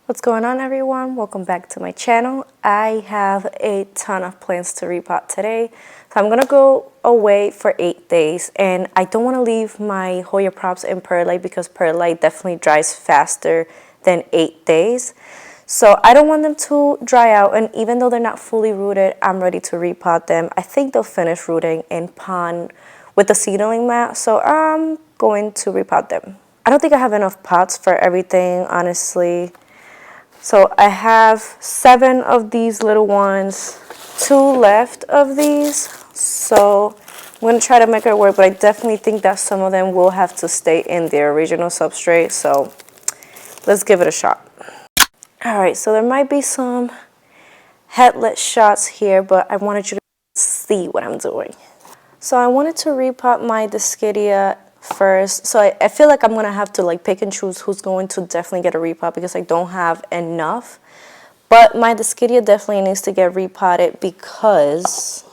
What's going on, everyone? Welcome back to my channel. I have a ton of plants to repot today. So I'm gonna go away for 8 days, and I don't want to leave my Hoya props in perlite because perlite definitely dries faster than 8 days. So I don't want them to dry out, and even though they're not fully rooted, I'm ready to repot them. I think they'll finish rooting in pond with the seedling mat, so I'm going to repot them. I don't think I have enough pots for everything, honestly. So I have 7 of these little ones, 2 left of these. So I'm going to try to make it work, but I definitely think that some of them will have to stay in their original substrate. So let's give it a shot. All right, so there might be some headlet shots here, but I wanted you to see what I'm doing. So I wanted to repot my Dischidia first. So I feel like I'm going to have to pick and choose who's going to definitely get a repot because I don't have enough. But my Dischidia definitely needs to get repotted because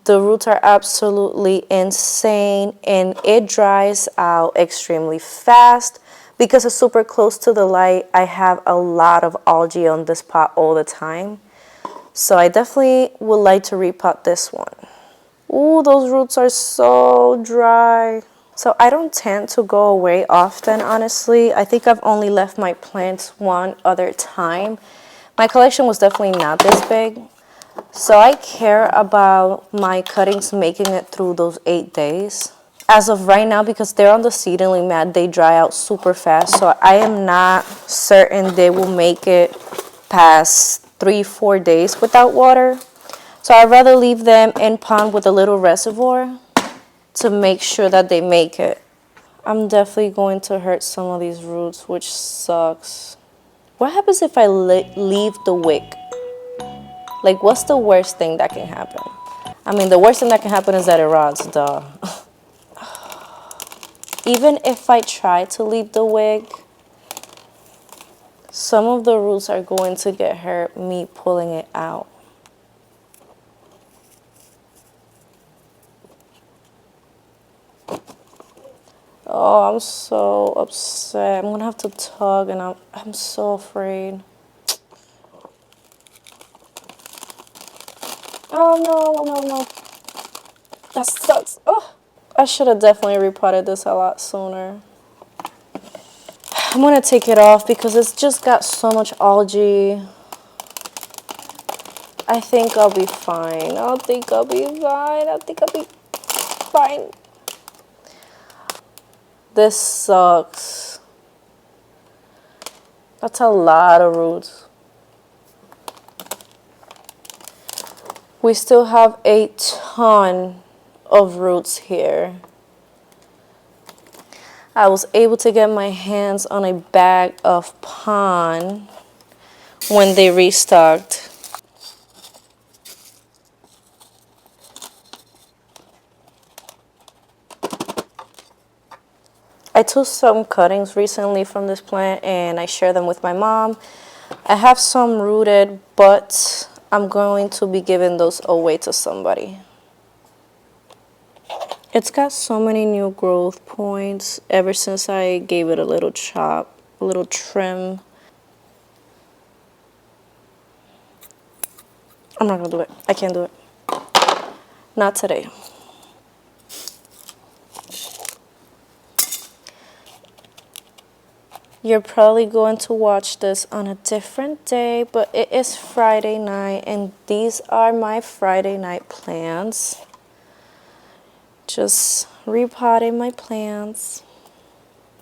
the roots are absolutely insane and it dries out extremely fast. Because it's super close to the light, I have a lot of algae on this pot all the time. So I definitely would like to repot this one. Ooh, those roots are so dry. So I don't tend to go away often, honestly. I think I've only left my plants one other time. My collection was definitely not this big. So I care about my cuttings making it through those 8 days. As of right now, because they're on the seedling mat, they dry out super fast. So I am not certain they will make it past 3-4 days without water. So I'd rather leave them in pond with a little reservoir to make sure that they make it. I'm definitely going to hurt some of these roots, which sucks. What happens if I leave the wick? Like, what's the worst thing that can happen? I mean, the worst thing that can happen is that it rots, duh. Even if I try to leave the wick, some of the roots are going to get hurt me pulling it out. Oh, I'm so upset. I'm gonna have to tug and I'm so afraid. Oh no. That sucks. Oh, I should have definitely repotted this a lot sooner. I'm gonna take it off because it's just got so much algae. I think I'll be fine. I think I'll be fine. This sucks. That's a lot of roots. We still have a ton of roots here. I was able to get my hands on a bag of pond when they restocked. I took some cuttings recently from this plant and I shared them with my mom. I have some rooted, but I'm going to be giving those away to somebody. It's got so many new growth points ever since I gave it a little chop, a little trim. I'm not gonna do it. I can't do it. Not today. You're probably going to watch this on a different day, but it is Friday night, and these are my Friday night plans. Just repotting my plants.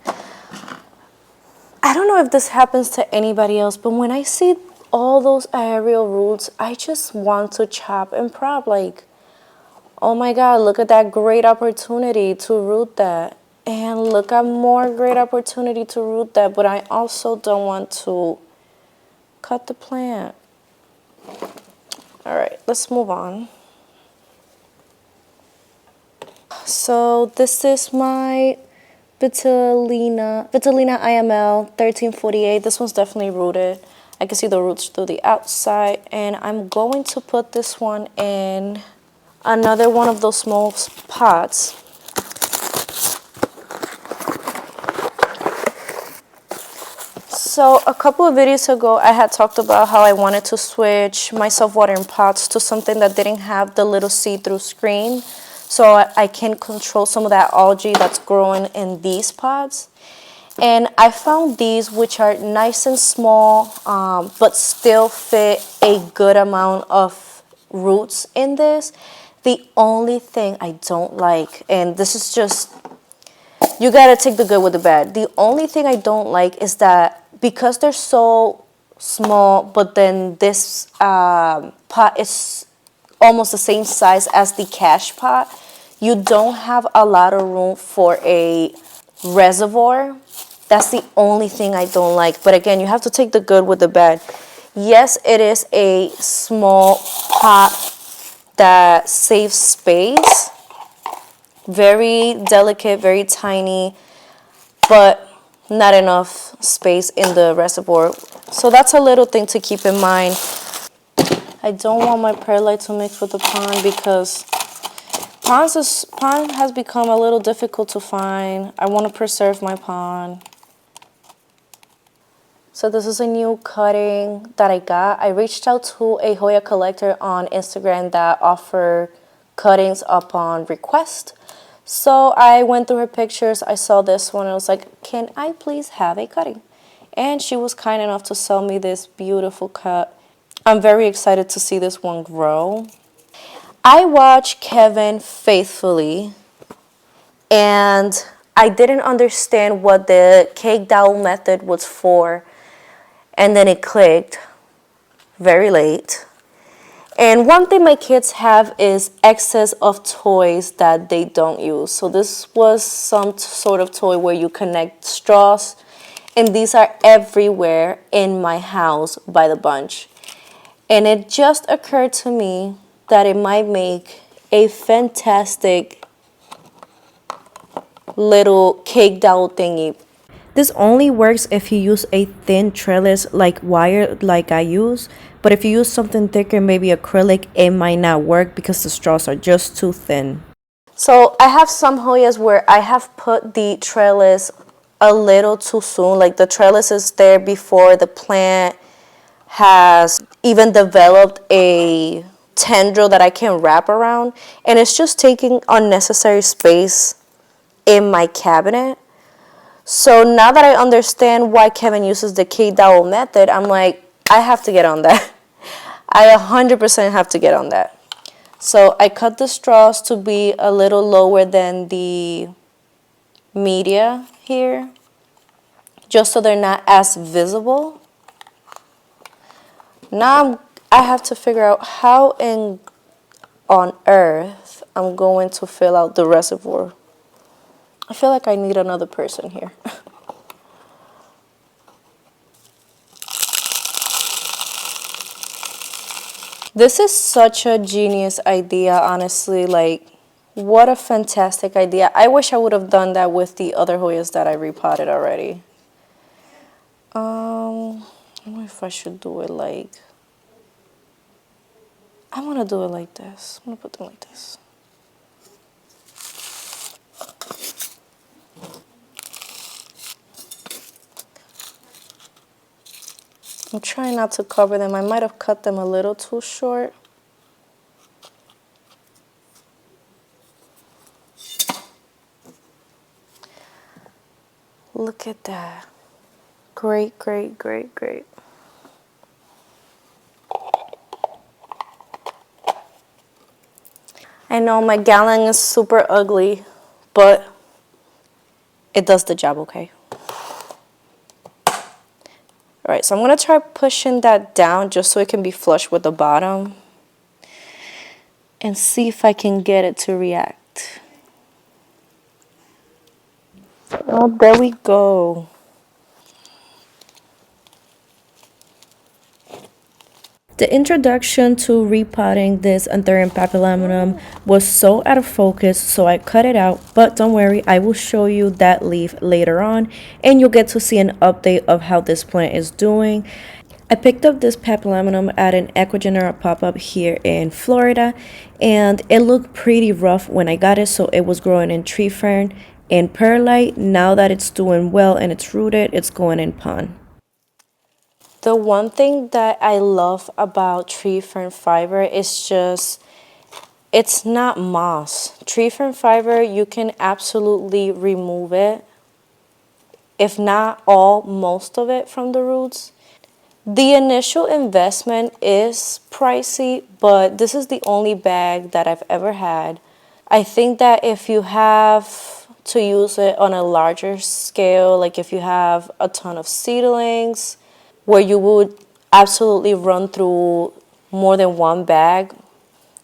I don't know if this happens to anybody else, but when I see all those aerial roots, I just want to chop and prop. Like, oh my God, look at that great opportunity to root that. And look at more great opportunity to root that, but I also don't want to cut the plant. All right, let's move on. So this is my vitalina IML 1348. This one's definitely rooted. I can see the roots through the outside, and I'm going to put this one in another one of those small pots. So a couple of videos ago, I had talked about how I wanted to switch my self-watering pots to something that didn't have the little see-through screen, so I can control some of that algae that's growing in these pots. And I found these, which are nice and small, but still fit a good amount of roots in this. The only thing I don't like, and this is just, you gotta take the good with the bad. The only thing I don't like is that because they're so small, but then this pot is almost the same size as the cash pot, you don't have a lot of room for a reservoir. That's the only thing I don't like. But again, you have to take the good with the bad. Yes, it is a small pot that saves space. Very delicate, very tiny, but not enough space in the reservoir. So that's a little thing to keep in mind. I don't want my perlite to mix with the pond because pond has become a little difficult to find. I want to preserve my pond. So this is a new cutting that I got. I reached out to a Hoya collector on Instagram that offer cuttings upon request. So I went through her pictures. I saw this one and I was like, can I please have a cutting? And she was kind enough to sell me this beautiful cut. I'm very excited to see this one grow. I watch Kevin faithfully, and I didn't understand what the cake dowel method was for. And then it clicked very late. And one thing my kids have is excess of toys that they don't use. So this was some sort of toy where you connect straws, and these are everywhere in my house by the bunch. And it just occurred to me that it might make a fantastic little cake dowel thingy. This only works if you use a thin trellis like wire like I use, but if you use something thicker, maybe acrylic, it might not work because the straws are just too thin. So I have some Hoyas where I have put the trellis a little too soon, like the trellis is there before the plant has even developed a tendril that I can wrap around, and it's just taking unnecessary space in my cabinet. So now that I understand why Kevin uses the K-dowel method, I'm like, I have to get on that. I 100% have to get on that. So I cut the straws to be a little lower than the media here, just so they're not as visible. Now I have to figure out how on earth I'm going to fill out the reservoir. I feel like I need another person here. This is such a genius idea, honestly. Like, what a fantastic idea. I wish I would have done that with the other Hoyas that I repotted already. I don't know if I should do it like... I want to do it like this. I'm going to put them like this. I'm trying not to cover them. I might have cut them a little too short. Look at that. Great, great, great, great. I know my gallon is super ugly, but it does the job okay. All right, so I'm going to try pushing that down just so it can be flush with the bottom and see if I can get it to react. Oh, there we go. The introduction to repotting this Anthurium papillomanum was so out of focus, so I cut it out. But don't worry, I will show you that leaf later on, and you'll get to see an update of how this plant is doing. I picked up this papillomanum at an Equigenera pop-up here in Florida, and it looked pretty rough when I got it, so it was growing in tree fern and perlite. Now that it's doing well and it's rooted, it's going in pond. The one thing that I love about tree fern fiber is just it's not moss. Tree fern fiber, you can absolutely remove it, if not all, most of it from the roots. The initial investment is pricey, but this is the only bag that I've ever had. I think that if you have to use it on a larger scale, like if you have a ton of seedlings, where you would absolutely run through more than one bag,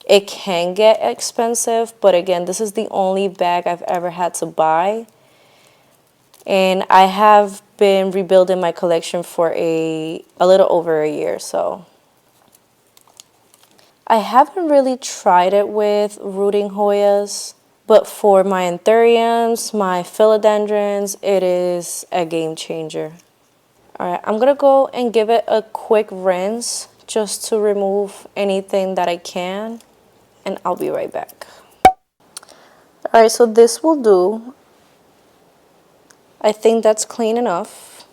it can get expensive. But again, this is the only bag I've ever had to buy. And I have been rebuilding my collection for a little over a year, so. I haven't really tried it with rooting Hoyas, but for my Anthuriums, my philodendrons, it is a game changer. Alright, I'm gonna go and give it a quick rinse just to remove anything that I can, and I'll be right back. Alright, so this will do. I think that's clean enough.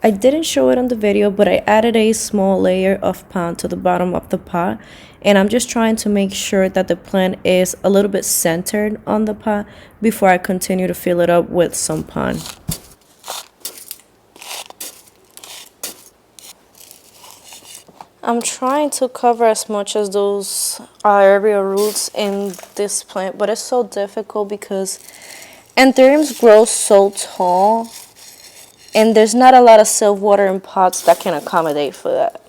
I didn't show it on the video, but I added a small layer of pond to the bottom of the pot, and I'm just trying to make sure that the plant is a little bit centered on the pot before I continue to fill it up with some pond. I'm trying to cover as much as those area roots in this plant, but it's so difficult because Anthuriums grow so tall, and there's not a lot of silk water in pots that can accommodate for that.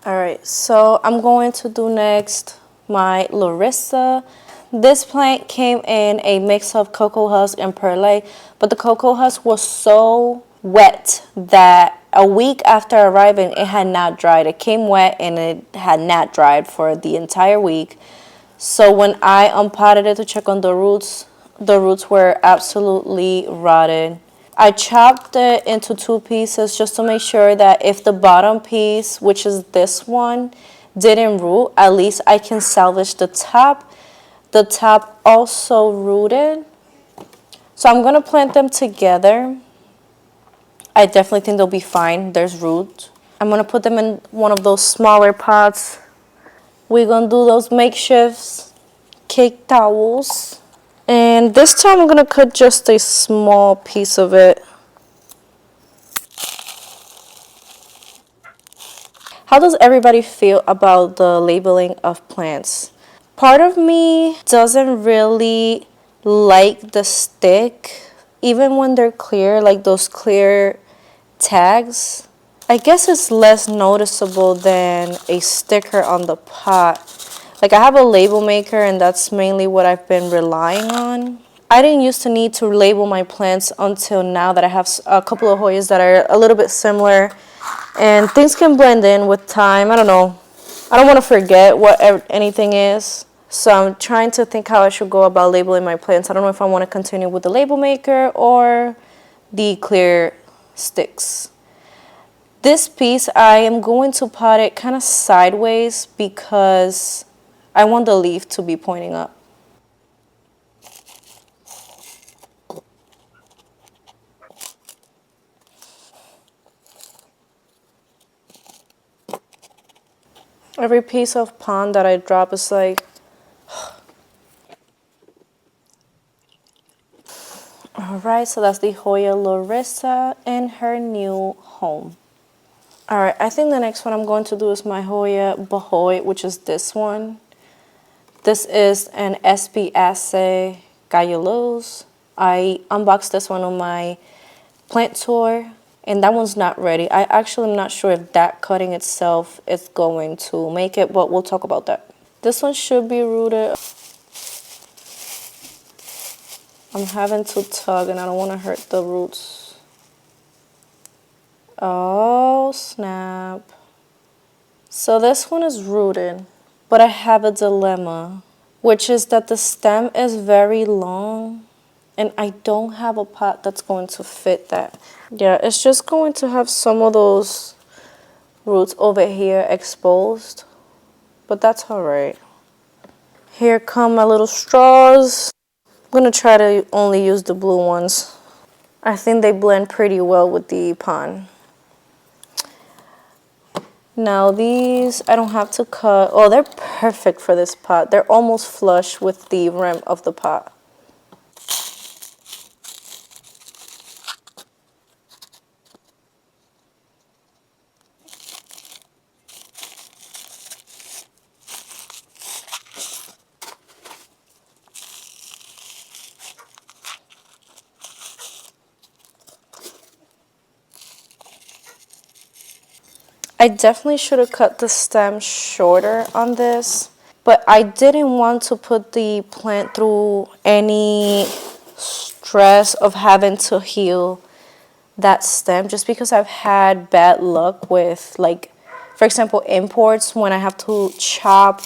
Alright, so I'm going to do next my lorissa. This plant came in a mix of cocoa husk and perlite, but the cocoa husk was so wet that a week after arriving it had not dried. It came wet and it had not dried for the entire week. So when I unpotted it to check on the roots were absolutely rotted. I chopped it into two pieces just to make sure that if the bottom piece, which is this one, didn't root, at least I can salvage the top. The top also rooted. So I'm going to plant them together. I definitely think they'll be fine. There's root. I'm going to put them in one of those smaller pots. We're going to do those makeshift cake towels. And this time I'm going to cut just a small piece of it. How does everybody feel about the labeling of plants? Part of me doesn't really like the stick, even when they're clear, like those clear tags. I guess it's less noticeable than a sticker on the pot. Like I have a label maker and that's mainly what I've been relying on. I didn't used to need to label my plants until now that I have a couple of Hoyas that are a little bit similar. And things can blend in with time. I don't know. I don't want to forget what anything is. So I'm trying to think how I should go about labeling my plants. I don't know if I want to continue with the label maker or the clear sticks. This piece, I am going to pot it kind of sideways because I want the leaf to be pointing up. Every piece of pond that I drop is like... Alright, so that's the Hoya Lorissa in her new home. Alright, I think the next one I'm going to do is my Hoya Bahoy, which is this one. This is an SB Gallo Luz. I unboxed this one on my plant tour, and that one's not ready. I actually am not sure if that cutting itself is going to make it, but we'll talk about that. This one should be rooted. I'm having to tug and I don't want to hurt the roots. Oh, snap. So this one is rooted, but I have a dilemma, which is that the stem is very long and I don't have a pot that's going to fit that. Yeah, it's just going to have some of those roots over here exposed, but that's all right. Here come my little straws. I'm gonna try to only use the blue ones. I think they blend pretty well with the pond. Now these, I don't have to cut. Oh, they're perfect for this pot. They're almost flush with the rim of the pot. I definitely should have cut the stem shorter on this, but I didn't want to put the plant through any stress of having to heal that stem, just because I've had bad luck with, like, for example, imports. When I have to chop,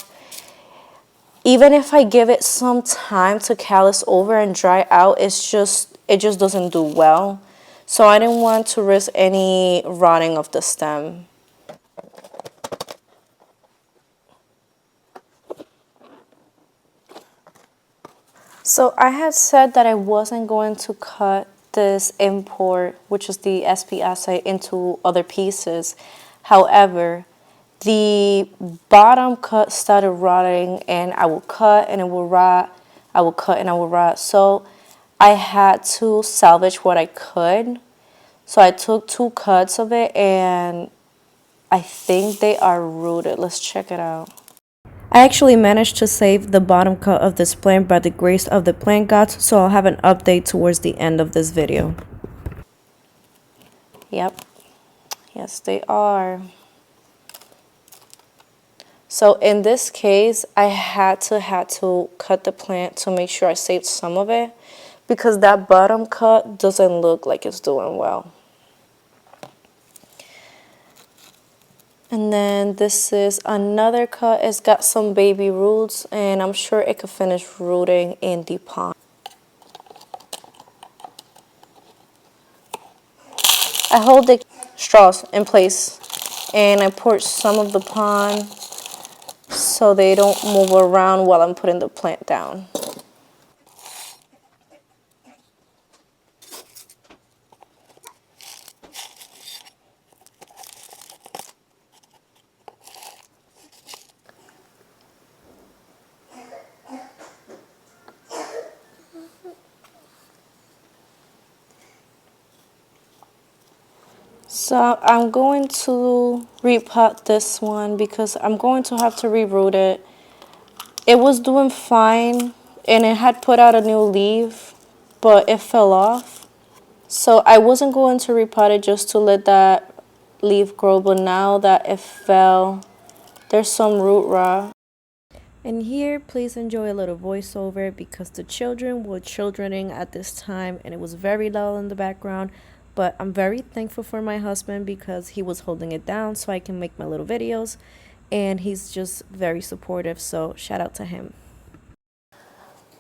even if I give it some time to callus over and dry out, it just doesn't do well. So I didn't want to risk any rotting of the stem. So I had said that I wasn't going to cut this import, which is the SP assay, into other pieces. However, the bottom cut started rotting, and I will cut and it will rot. I will cut and I will rot. So I had to salvage what I could. So I took 2 cuts of it, and I think they are rooted. Let's check it out. I actually managed to save the bottom cut of this plant by the grace of the plant gods, so I'll have an update towards the end of this video. Yep, yes they are. So in this case, I had to cut the plant to make sure I saved some of it, because that bottom cut doesn't look like it's doing well. And then this is another cut. It's got some baby roots, and I'm sure it could finish rooting in the pond. I hold the straws in place, and I pour some of the pond so they don't move around while I'm putting the plant down. So I'm going to repot this one because I'm going to have to reroot it. It was doing fine, and it had put out a new leaf, but it fell off. So I wasn't going to repot it just to let that leaf grow, but now that it fell, there's some root rot. And here, please enjoy a little voiceover because the children were childrening at this time, and it was very loud in the background. But I'm very thankful for my husband because he was holding it down so I can make my little videos, and he's just very supportive, so shout out to him.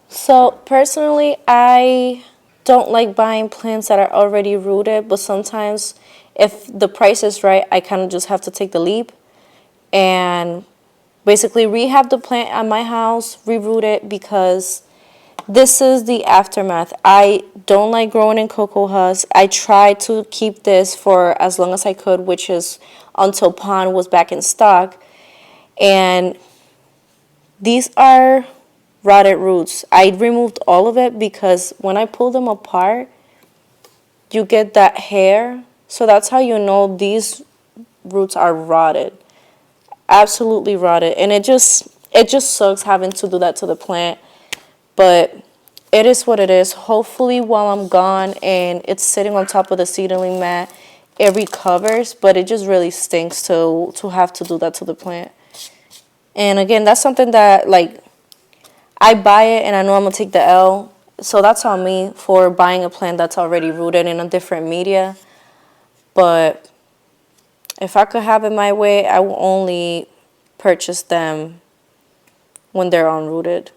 So personally, I don't like buying plants that are already rooted, but sometimes if the price is right, I kind of just have to take the leap and basically rehab the plant at my house, reroot it, because this is the aftermath. I don't like growing in cocoa husks. I tried to keep this for as long as I could, which is until pond was back in stock. And these are rotted roots. I removed all of it because when I pull them apart, you get that hair. So that's how you know these roots are rotted. Absolutely rotted. And it just sucks having to do that to the plant. But it is what it is. Hopefully while I'm gone and it's sitting on top of the seedling mat, it recovers, but it just really stinks to have to do that to the plant. And again, that's something that, like, I buy it and I know I'm going to take the L. So that's on me for buying a plant that's already rooted in a different media. But if I could have it my way, I will only purchase them when they're unrooted.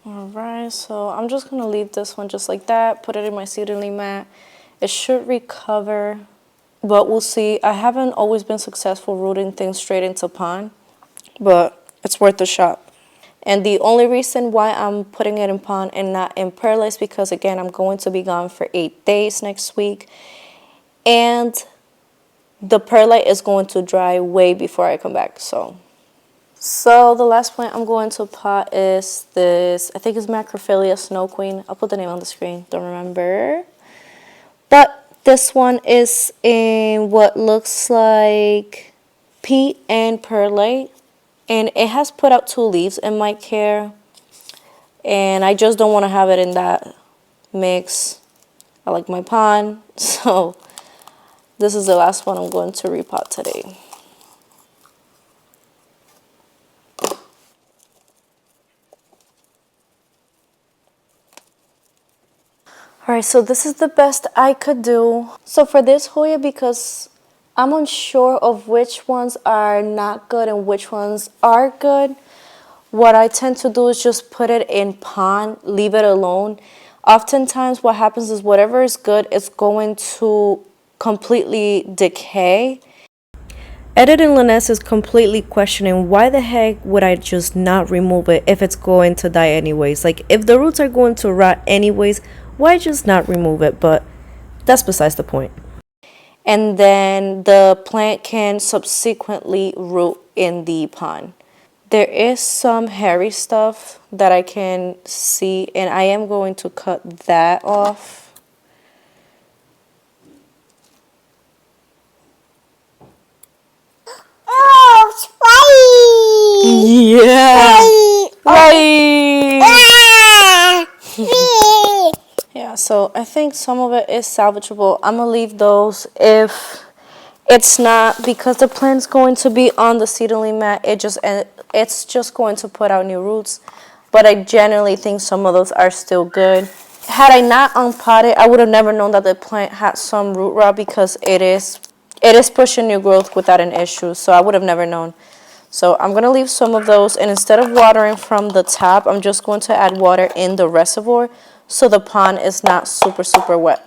Alright, so I'm just going to leave this one just like that, put it in my seedling mat. It should recover, but we'll see. I haven't always been successful rooting things straight into pond, but it's worth a shot. And the only reason why I'm putting it in pond and not in perlite is because, again, I'm going to be gone for 8 days next week. And the perlite is going to dry way before I come back. So the last plant I'm going to pot is this, I think it's Macrophylla Snow Queen. I'll put the name on the screen, don't remember. But this one is in what looks like peat and perlite. And it has put out 2 leaves in my care. And I just don't want to have it in that mix. I like my pond. So this is the last one I'm going to repot today. Alright, so this is the best I could do. So for this Hoya, because I'm unsure of which ones are not good and which ones are good, what I tend to do is just put it in pond, leave it alone. Oftentimes what happens is whatever is good is going to completely decay. Edit and Linus is completely questioning why the heck would I just not remove it if it's going to die anyways. Like, if the roots are going to rot anyways, why just not remove it? But that's besides the point. And then the plant can subsequently root in the pond. There is some hairy stuff that I can see, and I am going to cut that off. Yeah. Right. Yeah, so I think some of it is salvageable. I'm going to leave those. If it's not, because the plant's going to be on the seedling mat, it's just going to put out new roots. But I generally think some of those are still good. Had I not unpotted, I would have never known that the plant had some root rot, because it is pushing new growth without an issue. So I would have never known. So I'm going to leave some of those, and instead of watering from the tap, I'm just going to add water in the reservoir so the pond is not super, super wet.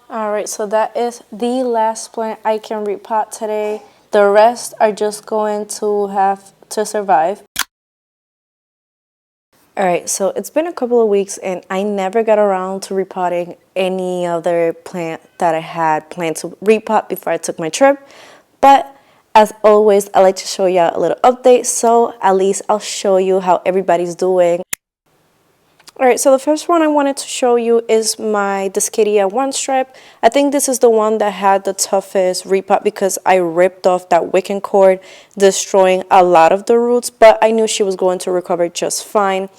Alright, so that is the last plant I can repot today. The rest are just going to have to survive. Alright, so it's been a couple of weeks and I never got around to repotting any other plant that I had planned to repot before I took my trip. But as always, I like to show you a little update, so at least I'll show you how everybody's doing. Alright, so the first one I wanted to show you is my Dischidia one stripe. I think this is the one that had the toughest repot because I ripped off that wicking cord, destroying a lot of the roots, but I knew she was going to recover just fine.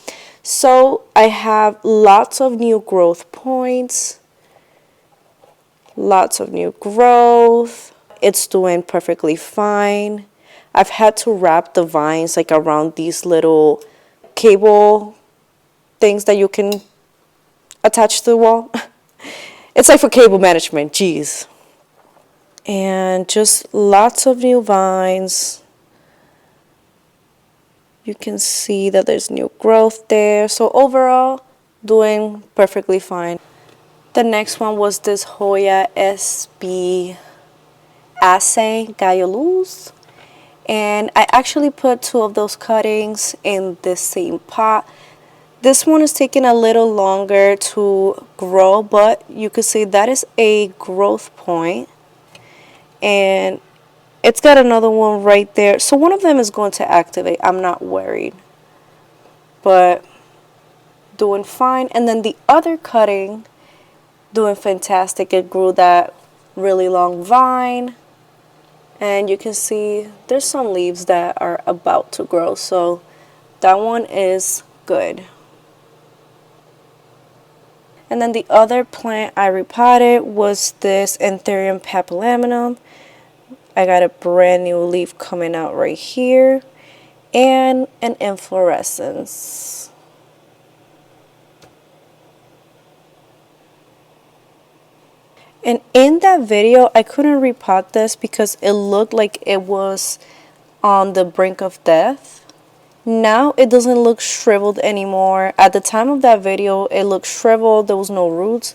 So I have lots of new growth points, lots of new growth. It's doing perfectly fine. I've had to wrap the vines like around these little cable things that you can attach to the wall. It's like for cable management, geez. And just lots of new vines. You can see that there's new growth there. So overall, doing perfectly fine. The next one was this Hoya SB Assay Gallo Luz. And I actually put 2 of those cuttings in this same pot. This one is taking a little longer to grow, but you can see that is a growth point. And it's got another one right there. So one of them is going to activate. I'm not worried. But doing fine. And then the other cutting, doing fantastic. It grew that really long vine. And you can see there's some leaves that are about to grow. So that one is good. And then the other plant I repotted was this Anthurium papillomanum. I got a brand new leaf coming out right here. and an inflorescence. And in that video, I couldn't repot this because it looked like it was on the brink of death. Now it doesn't look shriveled anymore. At the time of that video, it looked shriveled. There was no roots.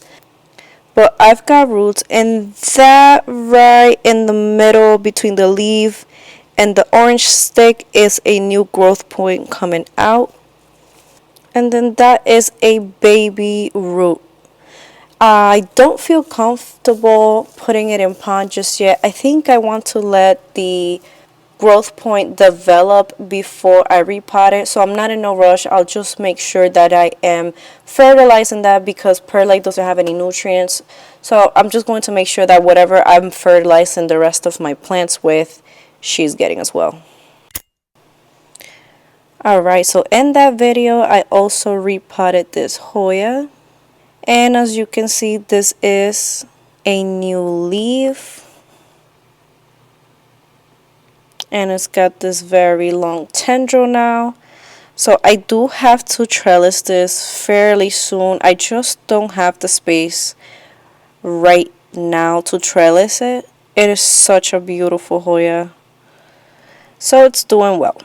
But I've got roots, and that right in the middle between the leaf and the orange stick is a new growth point coming out. And then that is a baby root. I don't feel comfortable putting it in pot just yet. I think I want to let the growth point develop before I repot it, so I'm not in no rush. I'll just make sure that I am fertilizing that because perlite doesn't have any nutrients. So I'm just going to make sure that whatever I'm fertilizing the rest of my plants with, she's getting as well. Alright, so in that video I also repotted this Hoya, and as you can see, this is a new leaf. And it's got this very long tendril now. So I do have to trellis this fairly soon. I just don't have the space right now to trellis it. It is such a beautiful Hoya. So it's doing well.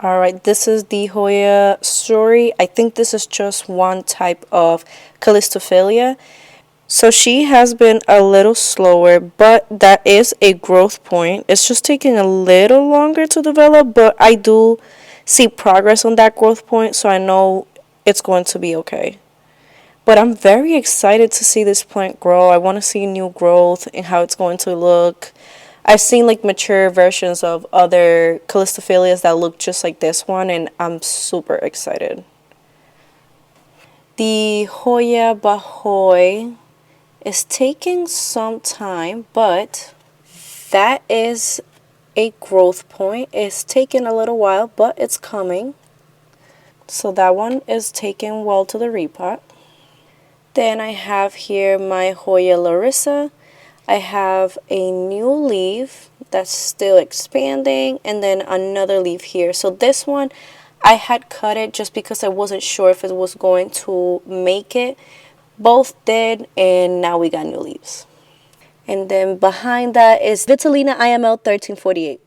Alright, this is the Hoya story. I think this is just one type of Calistophilia. So she has been a little slower, but that is a growth point. It's just taking a little longer to develop, but I do see progress on that growth point, so I know it's going to be okay. But I'm very excited to see this plant grow. I want to see new growth and how it's going to look. I've seen like mature versions of other Calistophilias that look just like this one, and I'm super excited. The Hoya Bahoy is taking some time, but that is a growth point. It's taking a little while, but it's coming. So that one is taken well to the repot. Then I have here my Hoya lorissa. I have a new leaf that's still expanding, and then another leaf here. So this one, I had cut it just because I wasn't sure if it was going to make it. Both did, and now we got new leaves. And then behind that is Vitalina IML 1348.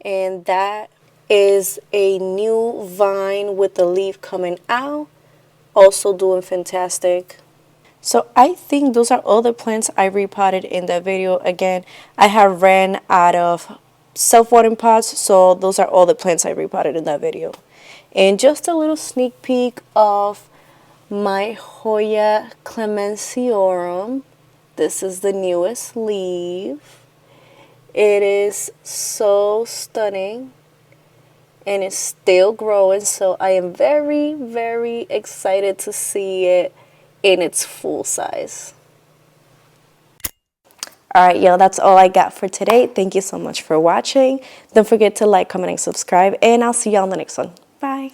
And that is a new vine with the leaf coming out. Also doing fantastic. So I think those are all the plants I repotted in that video. Again, I have ran out of self-watering pots, so those are all the plants I repotted in that video. And just a little sneak peek of my Hoya clemenciorum. This is the newest leaf. It is so stunning, and it's still growing, so I am very, very excited to see it in its full size. Alright, y'all, that's all I got for today. Thank you so much for watching. Don't forget to like, comment, and subscribe, and I'll see y'all on the next one. Bye.